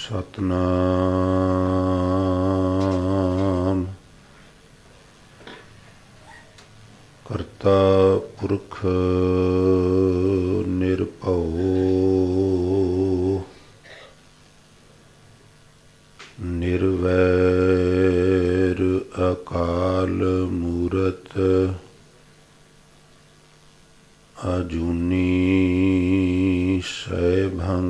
सतनाम करता पुरख निरभउ निर्वैर अकाल मूरत अजूनी सैभं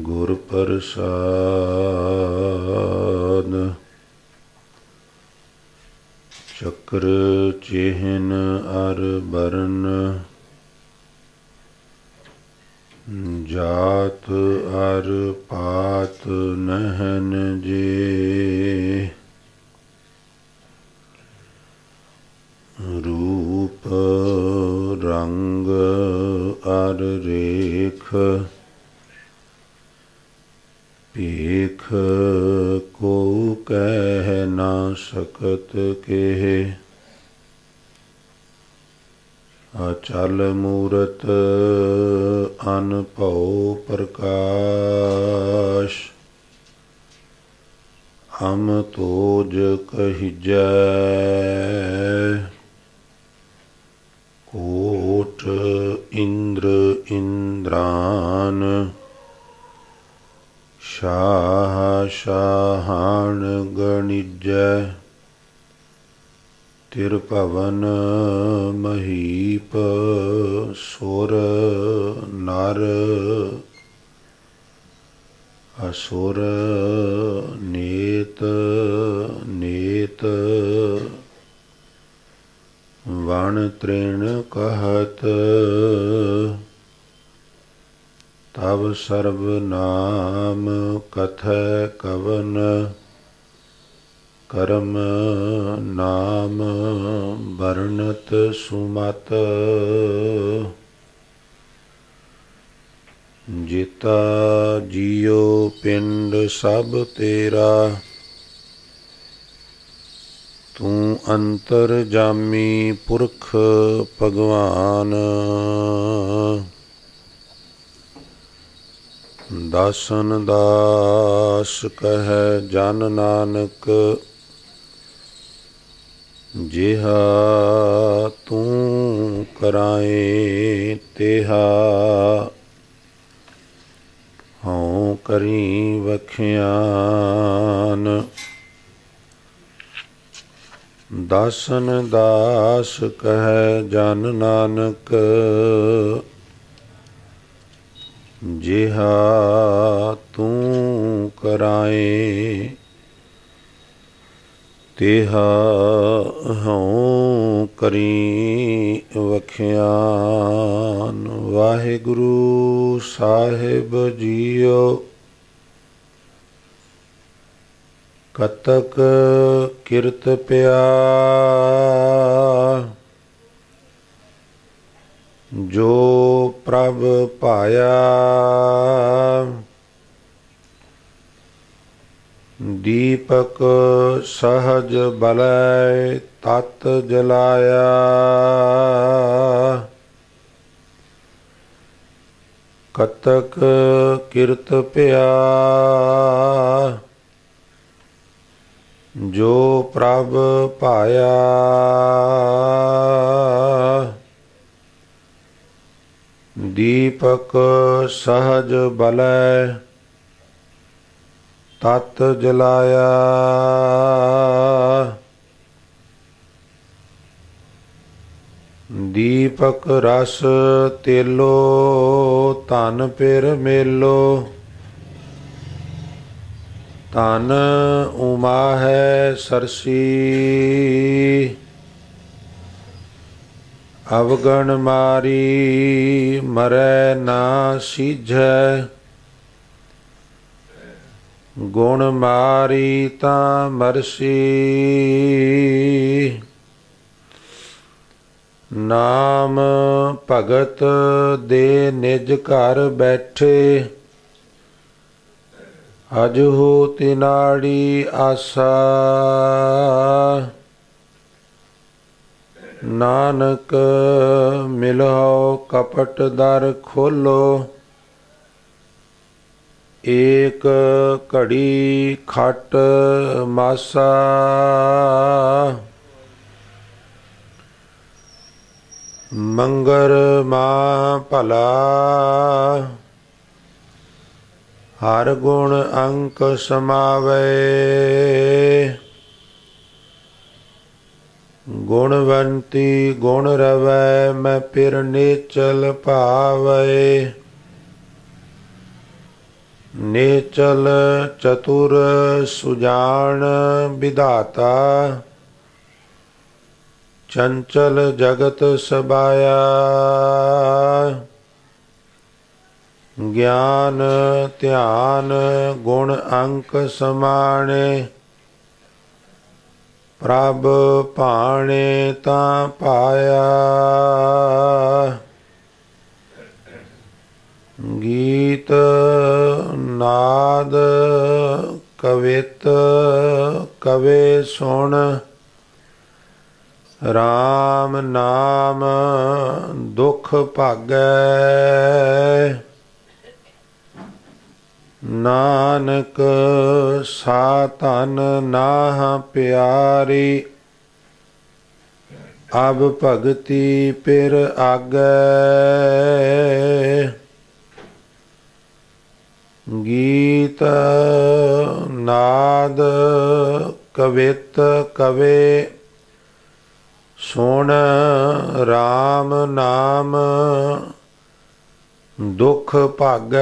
गुर प्रसाद चक्र चिह्न अर बरन जात अर पात नहन जे रूप रंग अर रेख पेख को कह ना सकत केहे अचल मूरत अनभउ प्रकाश अम तोज कहिजै कोट इंद्र इंद्रान शाह शाहान गणिजै तिरभवन महीप सुर नर असुर नेत नेत वण तृण कहत तव सर्व नाम कथै कवन करम नाम वर्णत सुमत जिता जियो पिंड सब तेरा तू अंतर जामी पुरख भगवान दासन दास कह जन नानक जिहा तू कराए तेहा हूँ करी वखियान दासन दास कह जन नानक जिहा तू कराए तेहा हूँ करी वखियान। वाहिगुरु साहिब जीओ कतक किरत पिया जो प्रभ पाया दीपक सहज बलय तत जलाया कतक किरत पिया जो प्रभ पाया दीपक सहज बलय तत जलाया दीपक रस तेलो तन पिर मेलो तन उमा है सरसी अवगण मारी मरै ना सीझै गुण मारी ता मरसी नाम भगत दे निज घर बैठे अजहु तिनाड़ी आसा नानक मिलो कपट दर खोलो एक घड़ी खट मासा, मंगर मां भला, हर गुण अंक समावे, गुणवंती गुण रवै, मैं फिर नेचल भावे, नेचल चतुर सुजान विधाता, चंचल जगत सबाया, ज्ञान ध्यान गुण अंक समाने, प्रभ भाणे तां पाया, गीत नाद कवित कवे सुन, राम नाम दुख भागै, नानक सा धन नाह प्यारी, अब भगति पिर आगै, गीत नाद कवित कवे सुन, राम नाम दुख भागै,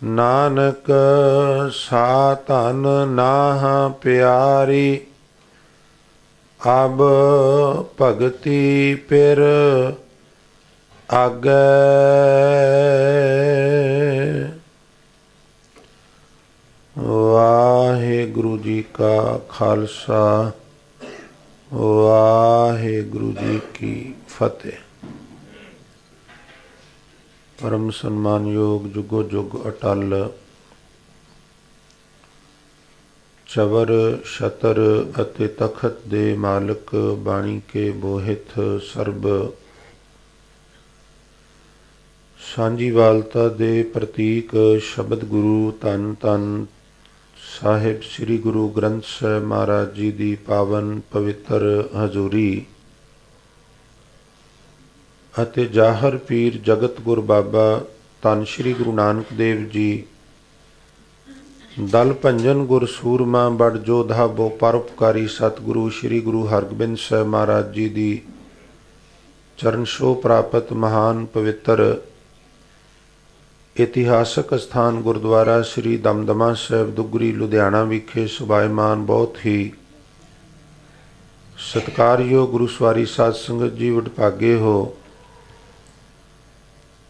नानक सा धन नाह प्यारी, अब भगति पिर आगै। वाहिगुरु जी का खालसा, वाहिगुरु जी की फतेह। परम सन्मानयोग जुगो जुग अटल, चवर छतर अते तखत दे मालिक, बाणी के बोहित सर्ब सांझीवालता दे प्रतीक शब्द गुरु धन धन साहिब श्री गुरु ग्रंथ साहिब महाराज जी दी पावन पवित्र हजूरी ਅਤੇ ਜਾਹਰ ਪੀਰ ਜਗਤ ਗੁਰ ਬਾਬਾ ਧੰਨ ਸ਼੍ਰੀ ਗੁਰੂ ਨਾਨਕ ਦੇਵ ਜੀ ਦਲ ਭੰਜਨ ਗੁਰ ਸੂਰਮਾ ਬੜ ਜੋਧਾ ਬੋ ਪਰਉਪਕਾਰੀ ਸਤਿਗੁਰੂ ਸ਼੍ਰੀ ਗੁਰੂ ਹਰਗੋਬਿੰਦ ਸਾਹਿਬ ਮਹਾਰਾਜ ਜੀ ਦੀ ਚਰਨ ਛੋਹ ਪ੍ਰਾਪਤ ਮਹਾਨ ਪਵਿੱਤਰ ਇਤਿਹਾਸਕ ਸਥਾਨ ਗੁਰਦੁਆਰਾ ਸ੍ਰੀ ਦਮਦਮਾ ਸਾਹਿਬ ਦੁੱਗਰੀ ਲੁਧਿਆਣਾ ਵਿਖੇ ਸੁਭਾਇਮਾਨ ਬਹੁਤ ਹੀ ਸਤਿਕਾਰਯੋਗ ਗੁਰੂ ਸਵਾਰੀ ਸਾਧ ਸੰਗਤ ਜੀ ਵਡਭਾਗੇ ਹੋ,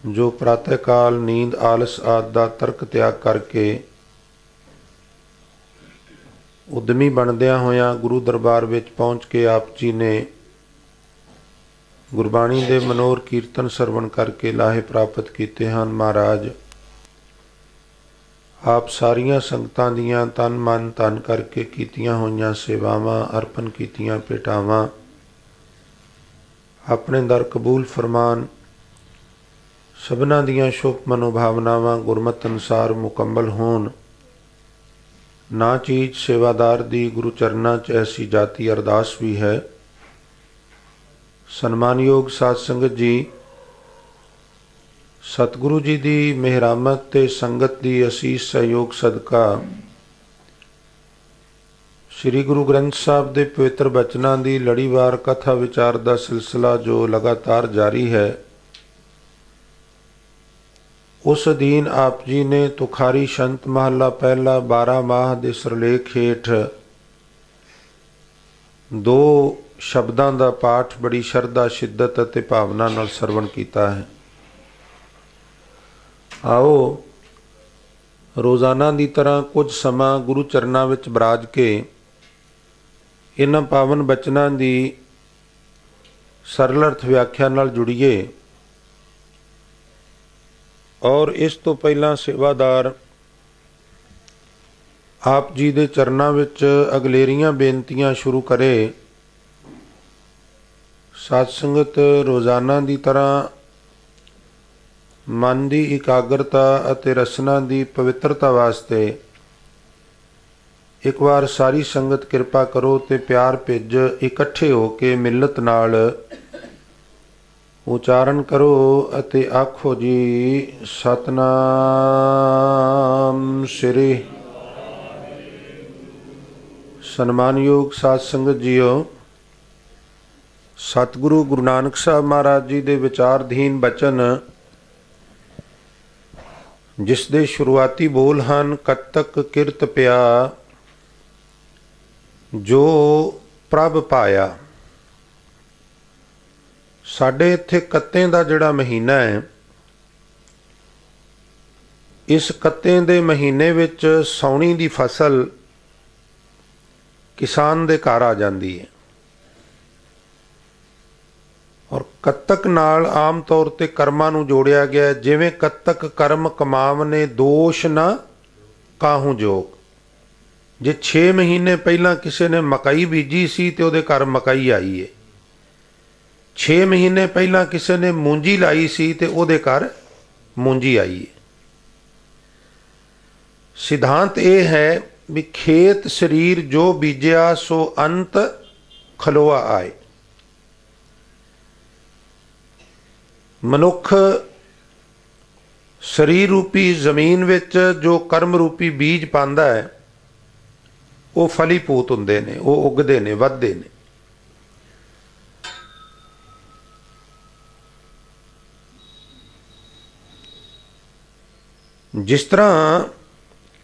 जो प्रातः काल नींद आलस आदि का तर्क त्याग करके उद्यमी बनदिया होया गुरु दरबार विच पहुँच के आप जी ने गुरबाणी दे मनोर कीर्तन सरवण करके लाहे प्राप्त किए हैं। महाराज आप सारिया संगतां दियां तन मन धन करके कीतियां होईयां सेवावां अर्पण कीतियां भेटावां अपने दर कबूल फरमान। सबना दियां शुभ मनोभावनावां गुरमत अनुसार मुकम्मल होन। ना चीज सेवादार दी गुरु चरना च ऐसी जाति अरदास भी है। सन्मानयोग साध संगत जी, सतगुरु जी दी मेहरामत ते संगत दी असीस सहयोग सदका श्री गुरु ग्रंथ साहब दे पवित्र बचनां दी लड़ीवार कथा विचार दा सिलसिला जो लगातार जारी है, उस अधीन आप जी ने तुखारी शंत महला पहला 12 माह दे सरलेख हेठ 2 शब्दां दा पाठ बड़ी शरधा शिद्दत अते भावना नाल सरवण कीता है। आओ रोज़ाना दी तरह कुछ समा गुरु चरनां विच बराज के इन्हां पावन बचनां दी सरल अर्थ व्याख्या नाल जुड़िए और इस तो पहला सेवादार आप जी दे चरनां विच अगलेरियां बेनतियां शुरू करे। साध संगत रोज़ाना दी तरह मन की इकाग्रता ਅਤੇ रसना की पवित्रता वास्ते एक बार सारी संगत कृपा करो तो प्यार भिज इकट्ठे होके मिलत नाल उचारण करो अते आखो जी सतनाम श्री। सन्मानयोग साध संगत जीओ, सतगुरु गुरु नानक साहब महाराज जी दे विचारधीन बचन जिस दे शुरुआती बोल हैं कतक किरत पिया जो प्रभ पाया। साडे इत्थे कत्ते दा जिहड़ा महीना है, इस कत्ते दे महीने विच सौणी दी फसल किसान दे घर आ जाती है और कत्तक नाल आम तौर ते कर्मां नूं जोड़िया गया। जिवें कत्तक कर्म कमावने दोष न काहू जोग। जे 6 महीने पहला किसी ने मकई बीजी सी तो उहदे घर मकई आई है, 6 महीने पहला किसी ने मूंजी लाई सी तो उहदे घर मूंजी आई है। सिद्धांत यह है भी खेत शरीर जो बीजिया सो अंत खलोआ आए। मनुख शरीर रूपी जमीन विच जो कर्म रूपी बीज पांदा है वो फलीभूत हुंदे ने, वो उगदे ने, वधदे ने। जिस तरह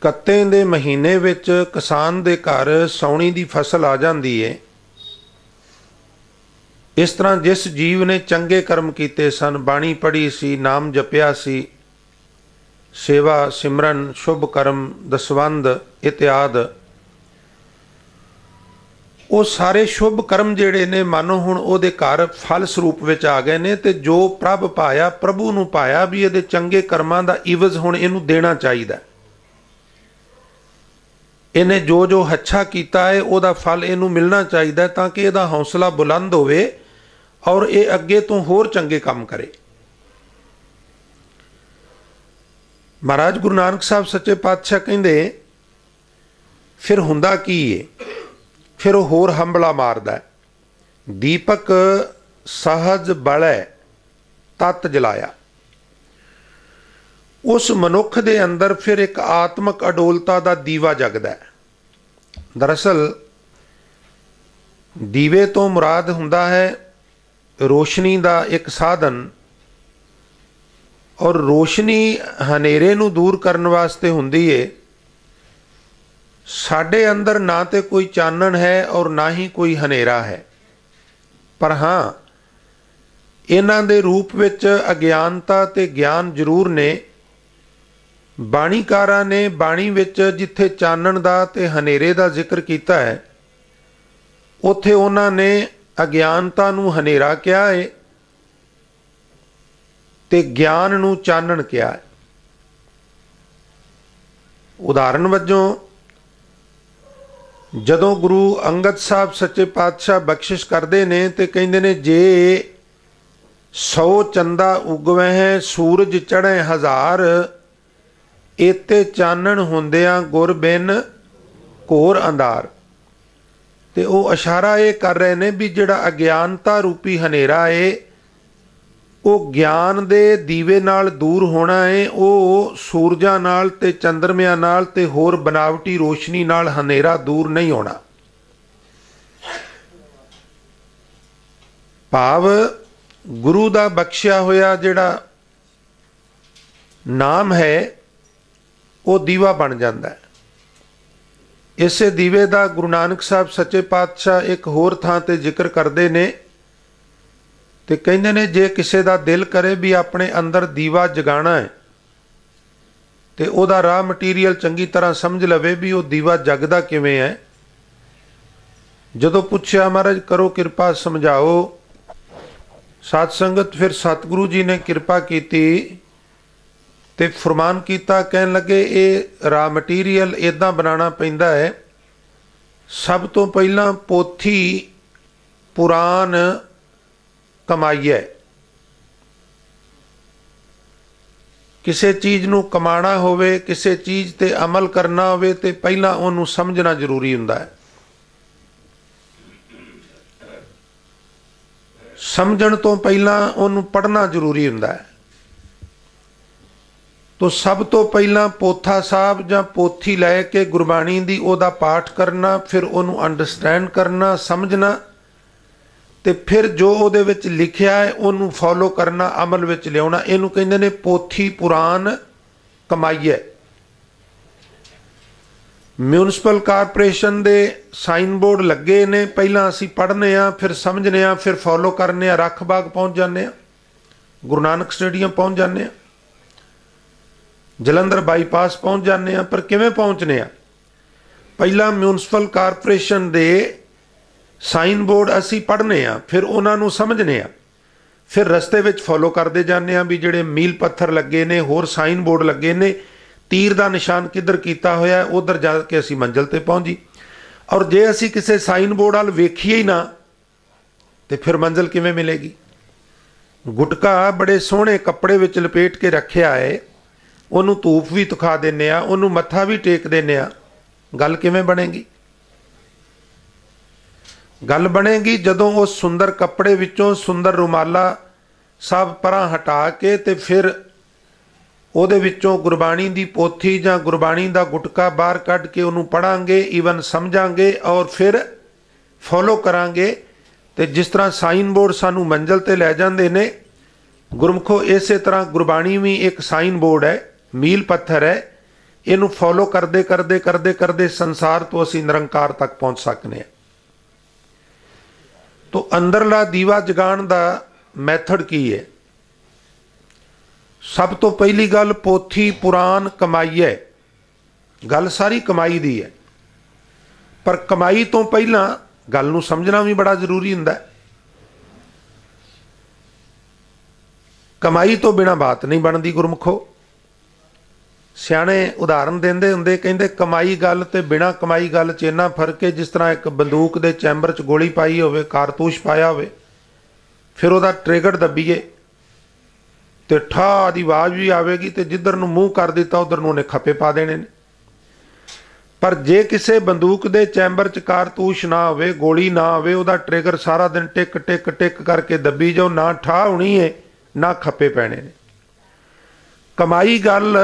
कत्ते दे महीने विच किसान दे घर सौणी दी फसल आ जाती है, इस तरह जिस जीव ने चंगे कर्म किए सन, बाणी पढ़ी सी, नाम जपिया सी, सेवा सिमरन शुभ कर्म दसवंध इत्यादि, वो सारे शुभ कर्म जिहड़े ने मानो हुण उहदे घर फल स्वरूप विच आ गए ने। ते जो प्रभ पाया, प्रभु नूं पाया भी इहदे चंगे कर्मां दा इवज हुण इहनूं देना चाहिदा। इन्हें जो जो अच्छा किया है उहदा फल इहनूं मिलना चाहिदा ताकि इहदा हौसला बुलंद होवे और ये अगे तो होर चंगे काम करे। महाराज गुरु नानक साहब सच्चे पातशाह कहंदे फिर हुंदा की है, फिर वो होर हंबला मारदा है। दीपक सहज बलै तत जलाया। उस मनुख दे अंदर फिर एक आत्मक अडोलता का दीवा जगदा है। दरअसल दीवे तो मुराद हुंदा है रोशनी का एक साधन, और रोशनी हनेरे नूं दूर करने वास्ते हुंदी है। साडे अंदर ना तो कोई चानण है और ना ही कोई हनेरा है, पर हाँ इन्हां दे रूप विच अज्ञानता ते ज्ञान जरूर ने। बाणीकारां ने बाणी विच जिथे चानण दा ते हनेरे दा जिक्र किया है, उत्थे उन्हां ने अज्ञानता नूं हनेरा कहा है ते ज्ञान नूं चानण कहा है। उदाहरण वजों जदों गुरु अंगद साहब सच्चे पातशाह बख्शिश करते ने ते कहंदे ने जे 100 चंदा उगवे है सूरज चढ़े 1000, एते चानण हुंदियां गुर बिन घोर अंधार। ते वो इशारा ये कर रहे ने भी जिहड़ा अज्ञानता रूपी हनेरा है वो ज्ञान दे दीवे नाल दूर होना है। वो सूरजां नाल ते चंद्रमियां नाल ते होर बनावटी रोशनी नाल हनेरा दूर नहीं होना। भाव गुरु दा बख्शिया होया जिहड़ा नाम है वो दीवा बन जाता है। इसे दीवे का गुरु नानक साहब सच्चे पातशाह एक होर थां ते जिक्र करते ने ते कहंदे ने जे किसी का दिल करे भी अपने अंदर दीवा जगाना है तो वह राह मटीरियल चंगी तरह समझ लवे भी वो दीवा जगदा किवें है। जदों पूछया महाराज करो कृपा समझाओ, साध संगत फिर सतगुरु जी ने कृपा की ते फरमान किया, कहन लगे ये रा मटीरियल इदा बनाना पैंदा है। सब तो पहला पोथी पुराण कमाईए, किसी चीज़ नूं कमाना होवे, किसी चीज़ ते अमल करना होवे ते पहला उन्होंने समझना जरूरी हुंदा है। समझण तो पहला उन्होंने पढ़ना जरूरी हुंदा है। तो सब तो पहला पोथा साहब जां पोथी लैके गुरबाणी दी ओदा पाठ करना, फिर उन्होंने अंडरस्टैंड करना, समझना, ते फिर जो उहदे विच लिखिया है उन्होंने फॉलो करना, अमल विच लियाउणा। इहनूं कहिंदे ने पोथी पुराण कमाईए। म्यूनसिपल कारपोरेशन दे साइन बोर्ड लगे ने, पहला असीं पढ़ने आ, फिर समझने आ, फिर फॉलो करने आ, रख बाग पहुँच जाने, गुरु नानक स्टेडियम पहुँच जाने, जलंधर बाईपास पहुँच जाने, पर किवें पहुँचने आ? पहला म्यूनसिपल कारपोरेशन दे साइन बोर्ड असी पढ़ने आ, फिर उन्होंने समझने आ, फिर रस्ते विच फॉलो करते जाने आ भी जिहड़े मील पत्थर लगे ने, होर साइन बोर्ड लगे ने, तीर का निशान किधर किया होया है, उधर जाके असी मंजिल ते पहुँची। और जे असी किसी साइन बोर्ड वाल वेखीए ही ना तो फिर मंजिल किवें मिलेगी? गुटका बड़े सोहणे कपड़े विच लपेट के रखिया है, उन्होंने धूप भी दिखा देने आ, उन्होंने मत्था भी टेक देने आ, गल किवें बनेगी? गल बनेगी जदों उस सुंदर कपड़े विचों सुंदर रुमाला सब परां हटा के ते फिर ਉਹਦੇ ਵਿੱਚੋਂ गुरबाणी दी पोथी ਜਾਂ गुरबाणी ਦਾ गुटका बाहर कढ़ के ਉਹਨੂੰ पढ़ांगे, ईवन समझांगे और फिर फॉलो करांगे। ਤੇ जिस तरह साइन बोर्ड सानू मंजिल ते लै जांदे ने, गुरमुखो इसे तरह गुरबाणी भी एक साइन बोर्ड है, मील पत्थर है। इनू फॉलो करते करते करते करते संसार तो असी निरंकार तक पहुँच सकते हैं। तो अंदरला दीवा जगाण का मैथड की है? सब तो पहली गल पोथी पुराण कमाईए। गल सारी कमाई दी है, पर कमाई तो पहला गल नूं समझना भी बड़ा जरूरी हुंदा है। कमाई तो बिना बात नहीं बनती गुरमुखो। सियाणे उदाहरण देंदे हुंदे, कहंदे कमाई गल ते बिना कमाई गल च इन्ना फर्क है जिस तरह एक बंदूक दे चैंबर च गोली पाई होवे, कारतूस पाया होवे, फिर उहदा ट्रिगर दबीए तो ठा दी आवाज भी आवेगी, तो जिधर नूं मूँह कर दिता उधर नूं उहने खप्पे पा देने ने। पर जे किसी बंदूक दे चैंबर च कारतूस ना होवे, गोली ना होवे, उहदा ट्रिगर सारा दिन टिक टिक टिक करके दबी जाओ, ना ठा होनी है ना खप्पे पैने ने। कमाई गल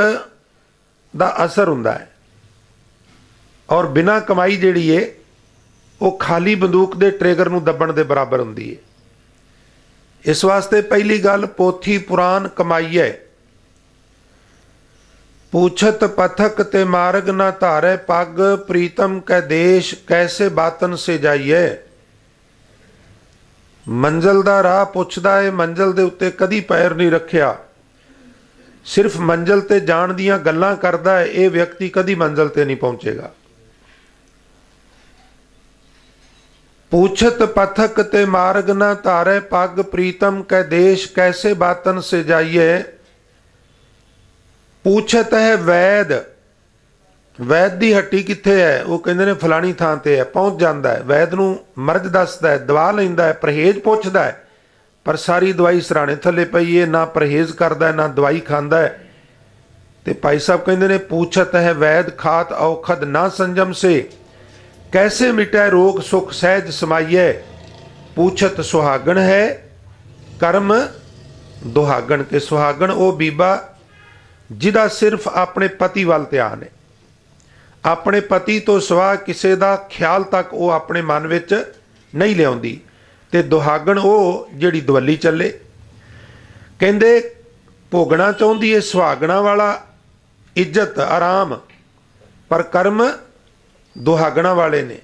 दा असर हुंदा है, और बिना कमाई जिहड़ी है वो खाली बंदूक दे ट्रिगर नूं दबण दे बराबर हुंदी है। इस वास्ते पहली गल पोथी पुराण कमाईए। पूछत पथक ते मार्ग ना धारे पग, प्रीतम कै देश कैसे बातन से जाइए। मंजिल दा राह पुछदा है, मंजिल दे उत्ते कदी पैर नहीं रखिया, सिर्फ मंजिल ते जाण दियां गल्लां करदा है, ये व्यक्ति कदी मंजिल ते नहीं पहुंचेगा। पूछत पथक ते मार्ग न तारे पग, प्रीतम कै देश कैसे बातन से जाइए। पूछत है वैद, वैद दी हट्टी कित्थे है? वो कहंदे ने फलानी थां ते है, पहुंच जांदा है। वैद नूं मर्ज दसदा है, दवा लैंदा है, परहेज पुछदा है, पर सारी दवाई सराणे थले पई है, ना परहेज करदा है ना दवाई खांदा है। ते भाई साहब कहंदे ने पूछत है वैद खात औखद ना संजम से, कैसे मिटै रोग सुख सहज समाइए। पूछत सुहागण है कर्म दुहागण के। सुहागण वो बीबा जिदा सिर्फ अपने पति वाल ध्यान है, अपने पति तो सिवा किसी का ख्याल तक वो अपने मन विच नहीं लियाउंदी। ते दुहागण वो जिहड़ी दवली चले। कहंदे भोगना चाहुंदी है सुहागणा वाला इज्जत आराम, पर कर्म दुहागणा वाले ने।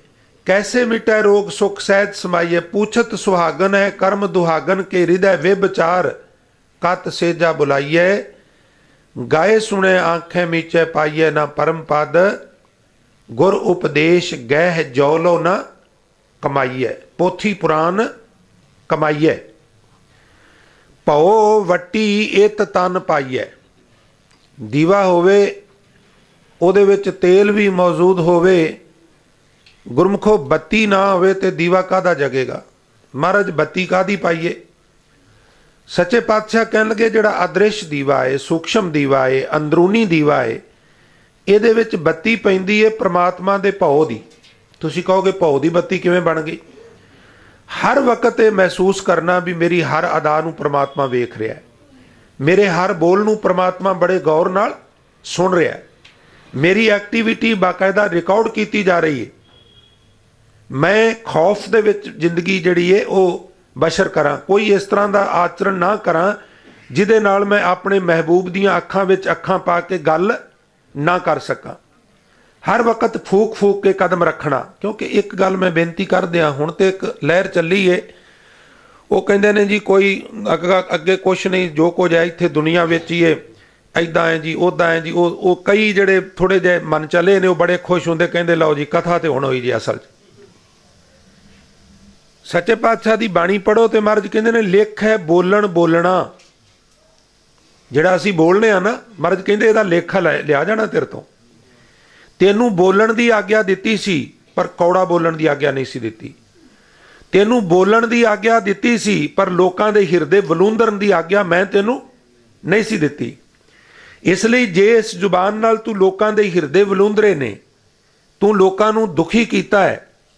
कैसे मिटे रोग सुख सहज समाइए। पूछत सुहागन है कर्म दुहागन के, हृदय व्यभिचार कत सेजा बुलाइए। गाए सुने आंखें मीचे पाइए, ना परम पद गुर उपदेश गह जौलो न कमाइए। पोथी पुराण कमाइए। भओ वट्टी इत तन पाइए। दीवा होवे ਉਹਦੇ ਵਿੱਚ तेल भी मौजूद होवे, गुरमुखो बत्ती ना होवे ते दीवा कादा जगेगा। महाराज बत्ती कादी पाइए? सच्चे पातशाह कहन लगे जिहड़ा अदृश्य दीवा है, सूक्ष्म दीवा है, अंदरूनी दीवा है, ਇਹਦੇ ਵਿੱਚ ਬੱਤੀ ਪੈਂਦੀ ਹੈ परमात्मा ਦੇ ਭਉ ਦੀ। ਤੁਸੀਂ ਕਹੋਗੇ ਭਉ ਦੀ ਬੱਤੀ ਕਿਵੇਂ ਬਣ ਗਈ? हर वक्त ये महसूस करना भी मेरी हर अदा नूं परमात्मा वेख रहा है, मेरे हर बोल नूं परमात्मा बड़े गौर नाल सुन रहा है, मेरी एक्टिविटी बाकायदा रिकॉर्ड की जा रही है। मैं खौफ दे विच जिंदगी जिहड़ी है वो बशर करा, कोई इस तरह का आचरण ना करा जिहदे नाल मैं अपने महबूब दीआं अखां विच अखां पा के गल ना कर सकां। हर वक्त फूक फूक के कदम रखना, क्योंकि एक गल मैं बेनती कर दिया, हुण तो एक लहर चली है, वो कहते ने जी कोई अगे कुछ नहीं, जो कुछ है इत्थे दुनिया विच ही है, इदा है जी उदा है जी। वो कई जिहड़े थोड़े जे मन चले ने वो बड़े खुश होंदे, कहंदे लो जी कथा तो हुण होई जी। असल सच्चे पातशाह दी बाणी पढ़ो तो महाराज कहंदे ने लेख है बोलण बोलना, जिहड़ा असीं बोलने आ ना, महाराज कहंदे इहदा लेखा लिया जाना तेरे तो। तेनू बोलण दी आग्या दिती सी पर कौड़ा बोलण दी आग्या नहीं सी दिती, तेनू बोलण दी आग्या दिती सी पर लोकां दे हिरदे वलूंदरन दी आग्या मैं तेनू नहीं सी दिती। इसलिए जे इस जुबान नाल तू लोकां दे हिरदे वलूंदरे ने, तू लोकां नू दुखी कीता है,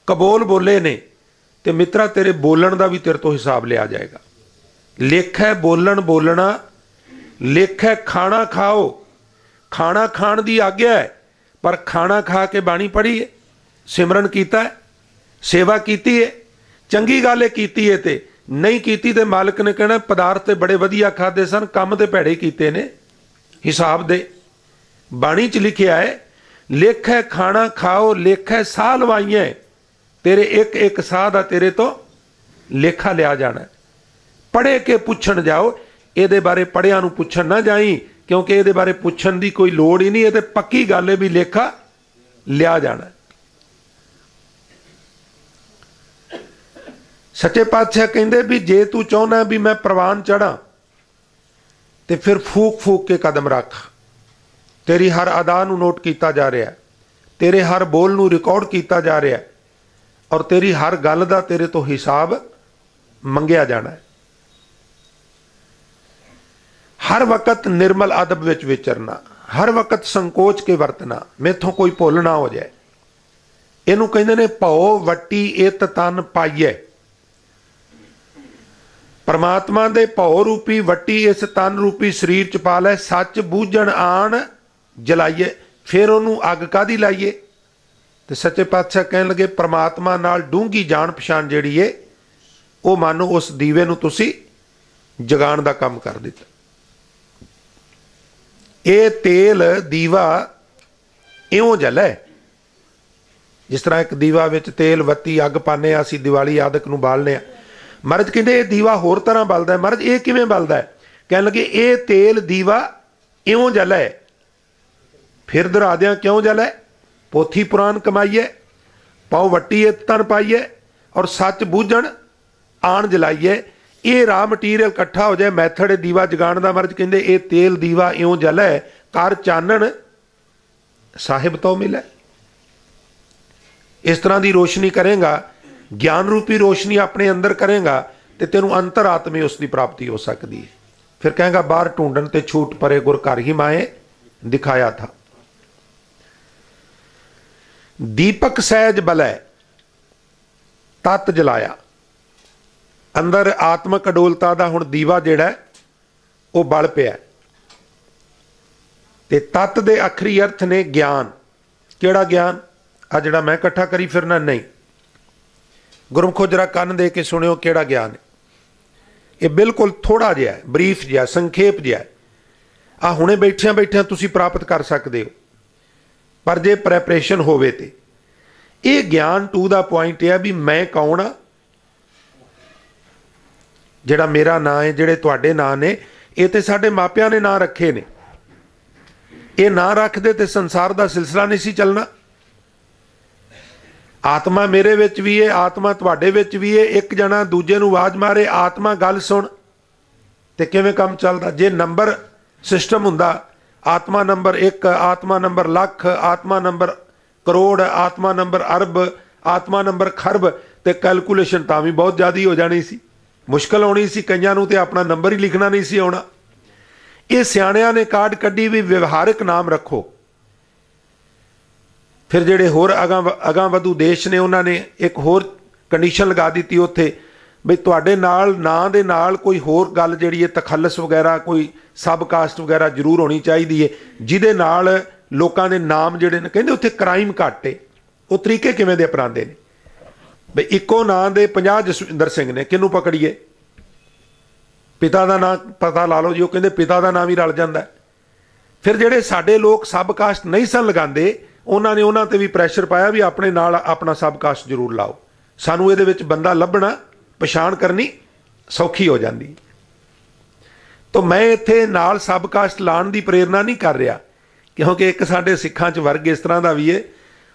कबोल बोले ने, ते मित्रा तेरे बोलण दा भी तेरे तो हिसाब लिया जाएगा। लेख है बोलण बोलना, लेख है खाना खाओ, खाना खाण दी आग्या है पर खाना खा के बाणी पढ़ी है, सिमरन किया है, सेवा की है, चंगी गल है कीती है, ते नहीं कीती ते मालिक ने कहना पदार्थ ते बड़े वधिया खादे सन, काम ते भैड़े कीते ने, हिसाब दे। बाणी च लिखिया है लेख है खाना खाओ, लेख है साह लवाइया, तेरे एक एक साह दा तेरे तो लेखा लिया जाना। पढ़े के पुछण जाओ, ये बारे पढ़िया नूं पुछण ना जाई, क्योंकि ये बारे पुछण की कोई लोड़ ही नहीं, ये तो पक्की गल है भी लेखा लिया जाना। सच्चे पातशाह कहंदे भी जे तू चाहना भी मैं प्रवान चढ़ा तो फिर फूक फूक के कदम रख। तेरी हर अदा नूं नोट किया जा रहा है, तेरे हर बोल नूं रिकॉर्ड किया जा रहा है, और तेरी हर गल दा तेरे तो हिसाब मंगिया जाना है। हर वक्त निर्मल अदब विच विचरना, हर वक्त संकोच के वरतना, मेथों कोई भुल ना हो जाए। इनू कहंदे ने भौ वट्टी इत तन पाइए। परमात्मा दे भौ रूपी वट्टी इस तन रूपी शरीर च पा लै, सच बूझण आण जलाइए, फिर उन्होंने अग कादी लाइए। तो सच्चे पातशाह कहन लगे परमात्मा नाल डूंगी जान पछाण जिहड़ी है वो मानो उस दीवे नूं तुसीं जगाण दा काम कर दिता। ये तेल दीवा इउं जल है जिस तरह एक दीवा विच तेल बत्ती अग पाने असीं दिवाली आदक नूं बालने आ। महाराज कहंदे ये दीवा होर तरह बलदा है। महाराज ये किवें बलदा है? कहण लगे ये तेल दीवा इउं जल है। फिर दोहरा दियां क्यों जल है? पोथी पुराण कमाईए, पाओ वट्टी इत तन पाईए, और सच बूझण आण जलाइए। ये रा मटीरियल इकट्ठा हो जाए, मैथड दीवा जगाण दा। महाराज कहंदे ये तेल दीवा इउं जल है, कर चानण साहिब तो मिले। इस तरह की रोशनी करेगा, ज्ञान रूपी रोशनी अपने अंदर करेगा, तो तेनों अंतर आत्मे उसकी प्राप्ति हो सकती है। फिर कहेगा बाहर ढूंढन ते छूट परे गुर घर ही माए दिखाया था। दीपक सहज बलै तत् जलाया। अंदर आत्मक अडोलता का हुण दीवा जिहड़ा वो बल पिया। ते तत् दे अखरी अर्थ ने ज्ञान। किहड़ा ज्ञान? आ जिहड़ा मैं इकट्ठा करी फिरना नहीं। गुरमुखो जरा कन दे के सुनियो किहड़ा ज्ञान है। ये बिल्कुल थोड़ा जिहा है, ब्रीफ जिहा, संखेप जिहा है। आ हुणे बैठिया बैठिया तुसीं प्राप्त कर सकते हो, पर जे प्रैपरेशन होवे ते ये ज्ञान टू दा पॉइंट है भी मैं कौन आ, जिहड़ा मेरा नाम है, जिहड़े तुहाडे नाम ने, ये तो साडे मापियां ने नाम रखे ने। ये ना रखदे ते संसार दा सिलसिला नहीं सी चलना। आत्मा मेरे विच भी है, आत्मा तुहाडे विच भी है। एक जना दूजे नूं आवाज मारे, आत्मा गल सुन, ते किवें काम चलदा? जे नंबर सिस्टम हुंदा, आत्मा नंबर 1, आत्मा नंबर लख, आत्मा नंबर करोड़, आत्मा नंबर अरब, आत्मा नंबर खरब, ते कैलकुलेशन तां भी बहुत ज़्यादा हो जानी सी। मुश्किल आनी सी, कईयां नूं ते अपना नंबर ही लिखना नहीं सी आउणा। ये सियाणियां ने काढ़ कड्ढी भी व्यवहारिक नाम रखो। फिर जिहड़े होर अगां वधू देश ने उन्होंने एक होर कंडीशन लगा दी उत्थे भी तुहाडे नाल नां दे नाल कोई होर गल जिहड़ी है तखल्लस वगैरह कोई सब कास्ट वगैरह जरूर होनी चाहिए है, जिहदे नाल लोकां दे नाम जिहड़े ने कहंदे उत्थे क्राइम घट है। वो तरीके किवें दे अपनांदे ने भी इक्को नां दे 50 जसविंदर सिंह ने, किहनूं पकड़ीए? पिता का नाम पता ला लो जी, वो कहते पिता का नाम ही रल जाता है। फिर जिहड़े साडे लोग सब कास्ट नहीं सन लगाते, उन्होंने उन्होंने ते भी प्रैशर पाया भी अपने नाल अपना सब कास्ट जरूर लाओ, सानू इहदे विच बंदा लभना पछाण करनी सौखी हो जाती। तो मैं इत्थे नाल सब कास्ट लाण दी प्रेरणा नहीं कर रहा, क्योंकि एक साडे सिखां च वर्ग इस तरह का भी है,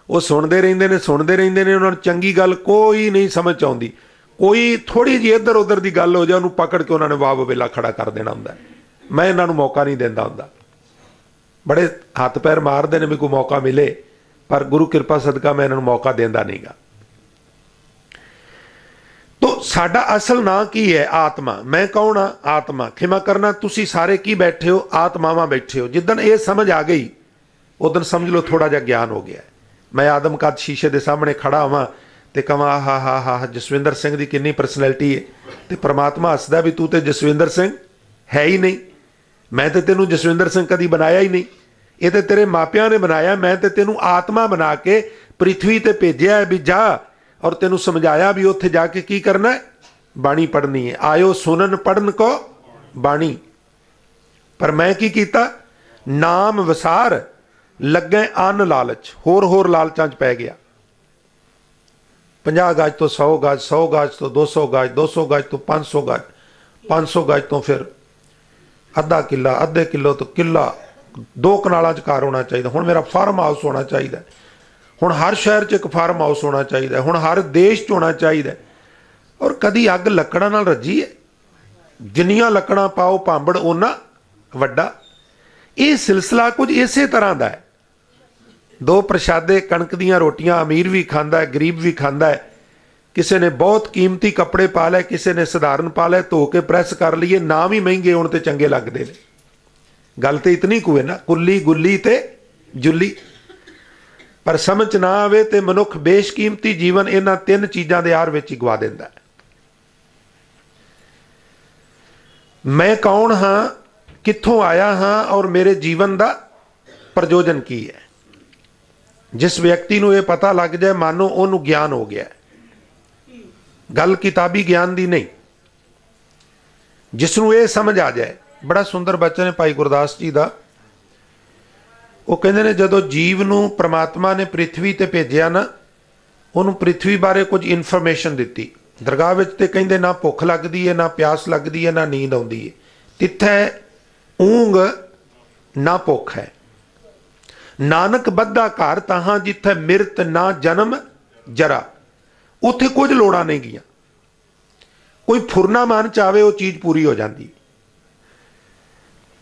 वो सुनते रहंदे ने उन्होंने चंगी गल कोई नहीं समझ आउंदी, कोई थोड़ी जी इधर उधर की गल हो जाए उन्होंने पकड़ के उन्होंने वाह वेला खड़ा कर देना हुंदा। मैं इन्होंने मौका नहीं देंदा हुंदा, बड़े हथ पैर मारते हैं भी कोई मौका मिले, पर गुरु कृपा सदका मैं इन्होंने मौका देंदा नहीं गा। तो साडा असल नाम की है? आत्मा। मैं कौन हाँ? आत्मा। खिमा करना, तुसी सारे की बैठे हो? आत्मावां बैठे हो। जिदन ये समझ आ गई उदन समझ लो थोड़ा जा ज्ञान हो गया। मैं आदम कद शीशे के सामने खड़ा होवां ते कहां हा जसविंदर सिंह की कितनी परसनैलिटी है, तो परमात्मा हसदा भी तू तो जसविंदर सिंह है ही नहीं, मैं तो तेनों जसविंदर सिंह कदी बनाया ही नहीं, ये तो तेरे मापिया ने बनाया, मैं तो तेनों आत्मा बना के पृथ्वी ते भेजिया है भी जा, और तेनों समझाया भी उत्थे जाके की करना है, बाणी पढ़नी है। आयो सुनन पढ़न को बाणी। पर मैं की कीता? नाम वसार लगे अन लालच, होर लालचां च पै गया। 50 गज तो 100 गज, 100 गज तो 200 गज, 200 गज तो 500 गज, 500 गज तो फिर अद्धा किला, अद्धे किलो तो किला, 2 कनालों च घर होना चाहिए। हुण मेरा फार्म हाउस होना चाहिए, हुण हर शहर च एक फार्म हाउस होना चाहिए, हुण हर देश च होना चाहिए। और कदी अग लकड़ां नाल रजी है? जिन्नियां लकड़ां पाओ भांबड़ उन्ना वड्डा। ये सिलसिला कुछ इसे तरह का है। 2 प्रशादे कणक दीयां रोटियां अमीर भी खाता है, गरीब भी खाता है। किसी ने बहुत कीमती कपड़े पा लै, किसी ने सधारण पा लै, धो के प्रैस कर लीए, नाम ही महंगे होण ते चंगे लगते हैं। गल तो इतनी कु है ना, कुल्ली गुल्ली ते जुल्ली। पर समझ ना आवे ते मनुख बेशकीमती जीवन इन्हां 3 चीज़ों के आड़ विच ही गवा दिंदा है। मैं कौन हाँ, कित्थों आया हाँ, और मेरे जीवन का प्रयोजन की है। जिस व्यक्ति को यह पता लग जाए मानो उन्होंने ज्ञान हो गया। गल किताबी ज्ञान की नहीं, जिसनों ये समझ आ जाए। बड़ा सुंदर बचन है भाई गुरदास जी का। वो कहते ने जदों जीव नूं परमात्मा ने पृथ्वी ते भेजिया ना, उन्होंने पृथ्वी बारे कुछ इनफॉर्मेशन दी। दरगाह विच ते कहंदे ना भुख लगती है, ना प्यास लगती है, ना नींद आउंदी है। तिथे ऊंग ना भुख है। नानक बद्धा घर तहां जिथे मिरत ना जन्म जरा। उत्थे कुछ लोड़ां नहीं गियां। कोई फुरना मन चाहे वो चीज़ पूरी हो जाती।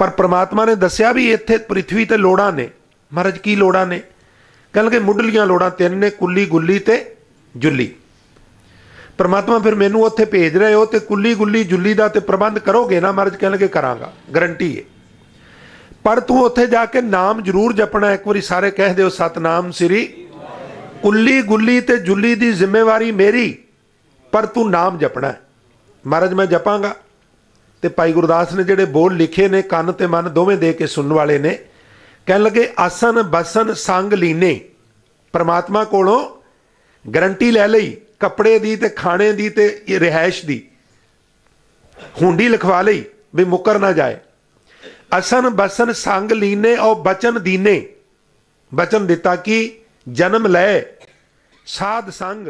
पर परमात्मा ने दसिया भी इत्थे पृथ्वी ते लोड़ां ने। महाराज की लोड़ां ने? कहणगे मुढ़लियां लोड़ां 3 ने, कुल्ली गुल्ली ते जुल्ली। परमात्मा फिर मैनू उत्थे भेज रहे हो तो कुल्ली गुल्ली जुल्ली का तो प्रबंध करोगे ना? महाराज कहणगे करांगा, गारंटी है। पर तू उत्थे जाके नाम जरूर जपना। एक बारी सारे कह दो सतनाम श्री। कुल्ली गुल्ली ते जुल्ली की जिम्मेवारी मेरी, पर तू नाम जपना है। महाराज मैं जपांगा। तो भाई गुरदास ने जिहड़े बोल लिखे ने, कन ते मन दोवें दे के सुनने वाले ने, कह लगे आसन बसन संग लीने। परमात्मा कोलों गारंटी लै लई, कपड़े दी ते खाने दी ते रिहायश दी हुंडी लिखवा लई भी मुकर ना जाए। असन बसन संग लीने और बचन दीने। बचन दिता कि जन्म लै साध संग